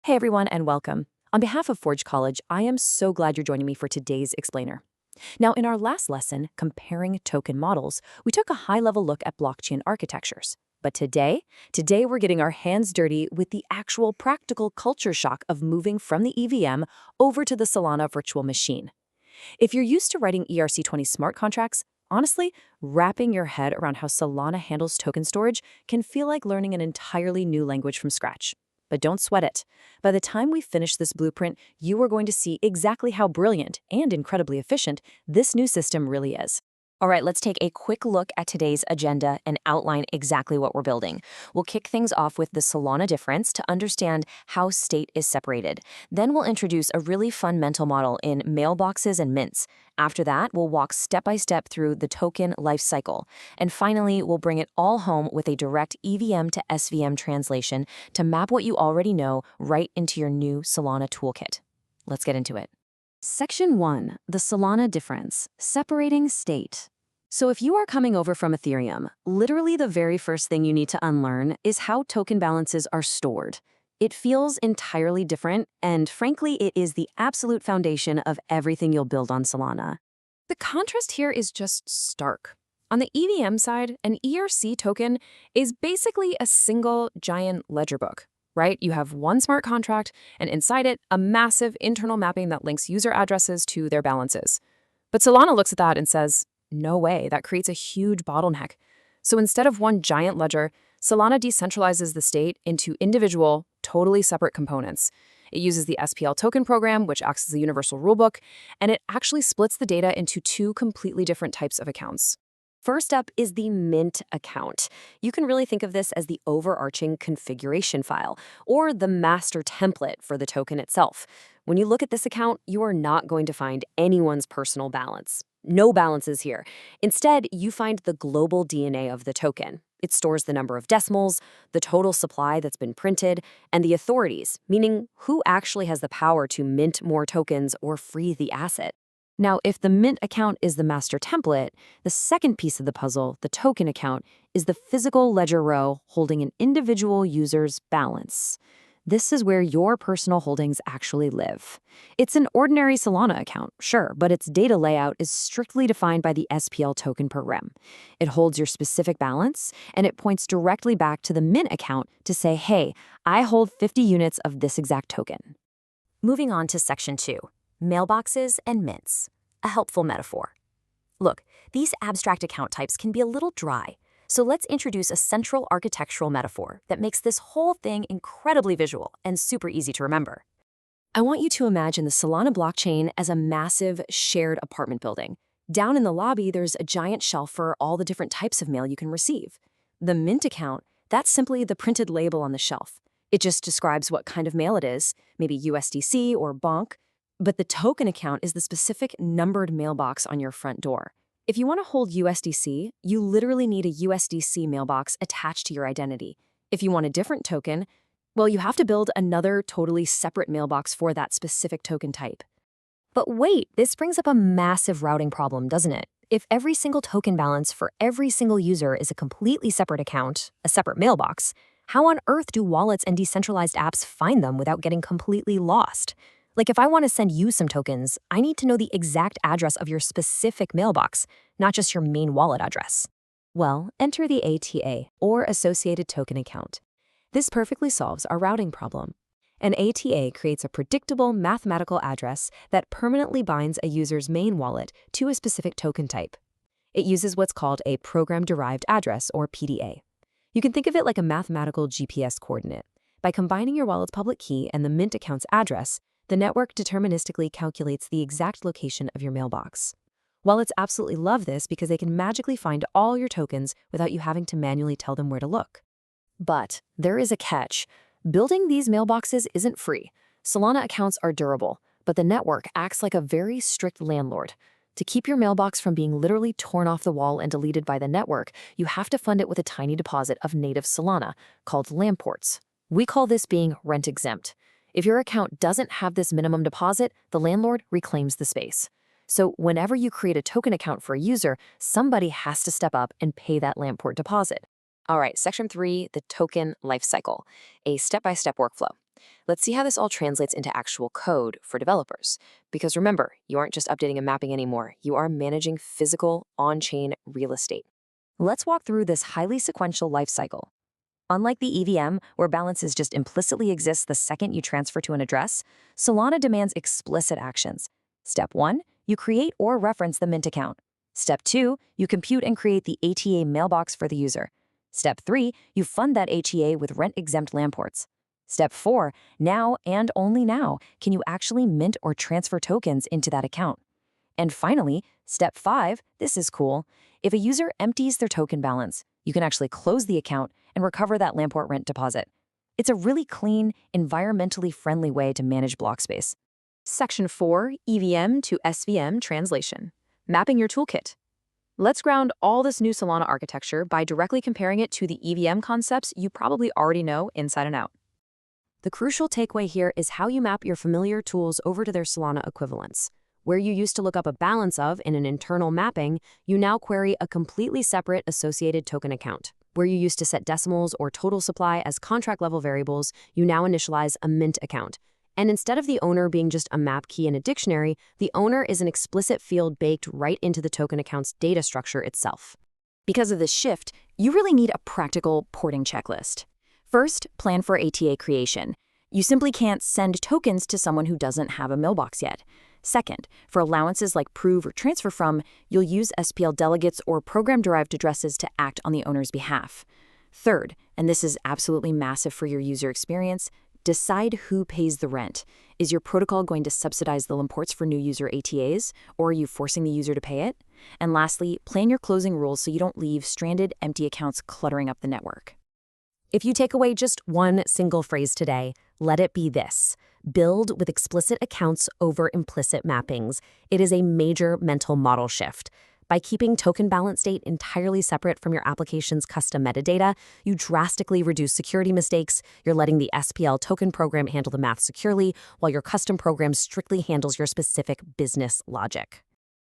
Hey everyone, and welcome. On behalf of Forge College, I am so glad you're joining me for today's explainer. Now, in our last lesson, comparing token models, we took a high-level look at blockchain architectures. But today we're getting our hands dirty with the actual practical culture shock of moving from the EVM over to the Solana virtual machine. If you're used to writing ERC20 smart contracts, honestly, wrapping your head around how Solana handles token storage can feel like learning an entirely new language from scratch. But don't sweat it. By the time we finish this blueprint, you are going to see exactly how brilliant and incredibly efficient this new system really is. All right, let's take a quick look at today's agenda and outline exactly what we're building. We'll kick things off with the Solana difference to understand how state is separated. Then we'll introduce a really fun mental model in mailboxes and mints. After that, we'll walk step by step through the token lifecycle. And finally, we'll bring it all home with a direct EVM to SVM translation to map what you already know right into your new Solana toolkit. Let's get into it. Section 1, the Solana difference, separating state. So if you are coming over from Ethereum, literally the very first thing you need to unlearn is how token balances are stored. It feels entirely different, and frankly, it is the absolute foundation of everything you'll build on Solana. The contrast here is just stark. On the EVM side, an ERC token is basically a single giant ledger book, right? You have one smart contract, and inside it, a massive internal mapping that links user addresses to their balances. But Solana looks at that and says, no way, that creates a huge bottleneck. So instead of one giant ledger, Solana decentralizes the state into individual, totally separate components. It uses the SPL Token program, which acts as a universal rulebook, and it actually splits the data into two completely different types of accounts. First up is the mint account. You can really think of this as the overarching configuration file, or the master template for the token itself. When you look at this account, you are not going to find anyone's personal balance. No balances here. Instead, you find the global DNA of the token. It stores the number of decimals, the total supply that's been printed, and the authorities, meaning who actually has the power to mint more tokens or free the asset. Now, if the mint account is the master template, the second piece of the puzzle, the token account, is the physical ledger row holding an individual user's balance. This is where your personal holdings actually live. It's an ordinary Solana account, sure, but its data layout is strictly defined by the SPL token program. It holds your specific balance, and it points directly back to the mint account to say, hey, I hold 50 units of this exact token. Moving on to Section 2. Mailboxes and mints, a helpful metaphor. Look, these abstract account types can be a little dry, so let's introduce a central architectural metaphor that makes this whole thing incredibly visual and super easy to remember. I want you to imagine the Solana blockchain as a massive shared apartment building. Down in the lobby, there's a giant shelf for all the different types of mail you can receive. The mint account, that's simply the printed label on the shelf. It just describes what kind of mail it is, maybe USDC or BONK. But the token account is the specific numbered mailbox on your front door. If you want to hold USDC, you literally need a USDC mailbox attached to your identity. If you want a different token, well, you have to build another totally separate mailbox for that specific token type. But wait, this brings up a massive routing problem, doesn't it? If every single token balance for every single user is a completely separate account, a separate mailbox, how on earth do wallets and decentralized apps find them without getting completely lost? Like if I want to send you some tokens, I need to know the exact address of your specific mailbox, not just your main wallet address. Well, enter the ATA, or Associated Token Account. This perfectly solves our routing problem. An ATA creates a predictable mathematical address that permanently binds a user's main wallet to a specific token type. It uses what's called a program-derived address, or PDA. You can think of it like a mathematical GPS coordinate. By combining your wallet's public key and the mint account's address, the network deterministically calculates the exact location of your mailbox. Wallets absolutely love this because they can magically find all your tokens without you having to manually tell them where to look. But there is a catch. Building these mailboxes isn't free. Solana accounts are durable, but the network acts like a very strict landlord. To keep your mailbox from being literally torn off the wall and deleted by the network, you have to fund it with a tiny deposit of native Solana, called lamports. We call this being rent exempt. If your account doesn't have this minimum deposit, the landlord reclaims the space. So whenever you create a token account for a user, somebody has to step up and pay that lamport deposit. All right, Section 3, the token lifecycle, a step-by-step workflow. Let's see how this all translates into actual code for developers. Because remember, you aren't just updating a mapping anymore, you are managing physical, on-chain real estate. Let's walk through this highly sequential lifecycle. Unlike the EVM, where balances just implicitly exist the second you transfer to an address, Solana demands explicit actions. Step 1, you create or reference the mint account. Step 2, you compute and create the ATA mailbox for the user. Step 3, you fund that ATA with rent-exempt LAN ports. Step 4, now and only now can you actually mint or transfer tokens into that account. And finally, Step 5, this is cool. If a user empties their token balance, you can actually close the account and recover that Lamport rent deposit. It's a really clean, environmentally friendly way to manage block space. Section 4, EVM to SVM translation. Mapping your toolkit. Let's ground all this new Solana architecture by directly comparing it to the EVM concepts you probably already know inside and out. The crucial takeaway here is how you map your familiar tools over to their Solana equivalents. Where you used to look up a balance of in an internal mapping, you now query a completely separate associated token account. Where you used to set decimals or total supply as contract-level variables, you now initialize a mint account. And instead of the owner being just a map key in a dictionary, the owner is an explicit field baked right into the token account's data structure itself. Because of this shift, you really need a practical porting checklist. First, plan for ATA creation. You simply can't send tokens to someone who doesn't have a mailbox yet. Second, for allowances like prove or transfer from, you'll use SPL delegates or program-derived addresses to act on the owner's behalf. Third, and this is absolutely massive for your user experience, decide who pays the rent. Is your protocol going to subsidize the imports for new user ATAs, or are you forcing the user to pay it? And lastly, plan your closing rules so you don't leave stranded, empty accounts cluttering up the network. If you take away just one single phrase today, let it be this: build with explicit accounts over implicit mappings. It is a major mental model shift. By keeping token balance state entirely separate from your application's custom metadata, you drastically reduce security mistakes. You're letting the SPL token program handle the math securely, while your custom program strictly handles your specific business logic.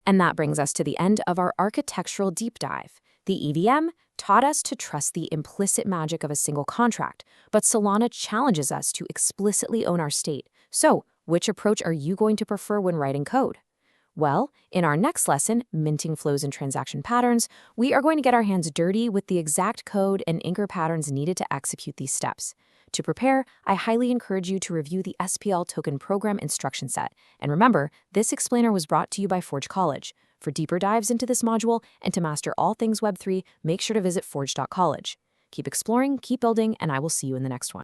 And that brings us to the end of our architectural deep dive. The EVM taught us to trust the implicit magic of a single contract, but Solana challenges us to explicitly own our state. So, which approach are you going to prefer when writing code? Well, in our next lesson, Minting Flows and Transaction Patterns, we are going to get our hands dirty with the exact code and anchor patterns needed to execute these steps. To prepare, I highly encourage you to review the SPL Token Program instruction set. And remember, this explainer was brought to you by Forge College. For deeper dives into this module and to master all things Web3, make sure to visit forge.college. Keep exploring, keep building, and I will see you in the next one.